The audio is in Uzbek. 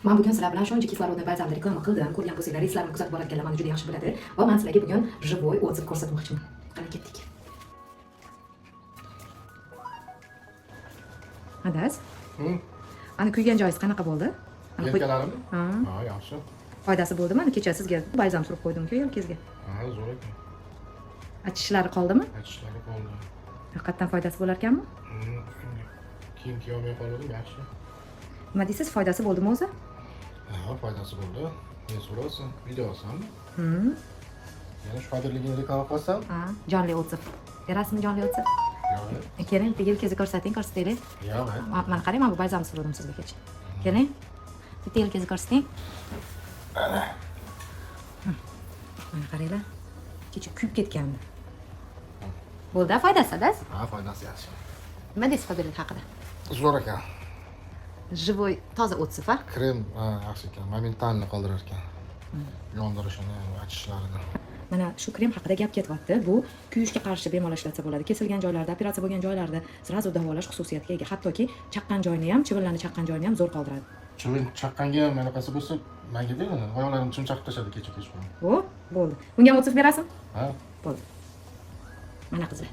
Men bugun sizlar bilan shuncha kislorodni balzamda reklama qildim. Ko'rgan bo'lsanglar, reyslarni kuzatib borganlar meni juda yaxshi biladi. Va men sizlarga bugun живой отзыв ko'rsatmoqchiman. Qani ketdik. Adas? Ana kuygan joyingiz qanaqa bo'ldi? Yelkalarimi? Ha, yaxshi. foydasi bo'ldimi? Mana kecha sizga balzam surib qo'ydim-ku yelkangizga. Ha, zo'r ekan. Achishlari qoldimi? Achishlari qoldi. Haqiqatan foydasi bo'lar ekanmi? Kiyim kiyolmay qoldim, yaxshi. Nima deysiz, foydasi bo'ldimi o'zi? Ha, foydasi bo'ldi. Men so'rasin, video olsammi? Yana shu qadrligini reklama qilsam? Ha, jonli o'tib. Berasizmi jonli o'tib? Yo'q. Keling, bitta yelkangizni ko'rsataylik. Yo'q. Mana qarang, men bu balzamni surdim sizga kecha. Keling. Bitta yelkangizni ko'rsating. Mana qaranglar. Kecha kuyib ketgandi. Bo'ldi, foydasi da? Ha, foydasi yaxshi. Nima deysiz foydalari haqida? Zo'r ekan. Живой, toza o'tsiz, a? Krem yaxshi ekan. Momentalni qoldirar ekan. Yondirishini, achishlarini. Mana shu krem haqida gap ketyapti. Bu kuyishga qarshi bemalol ishlatsa bo'ladi. Kesilgan joylarda, operatsiya bo'lgan joylarda sirazu davolash xususiyatiga ega. Hattoki chaqqan joyini ham, chivinlarni chaqqan joyini ham zo'r qoldiradi. Chivin chaqqanga ham anaqasi bo'lsa, menga deydi, oyoqlarim chimchaqib tashladi kecha kechqurun. O, bo'ldi. Bunga ham o'tib berasizmi? Ha? Bo'ldi. Mana qizlar.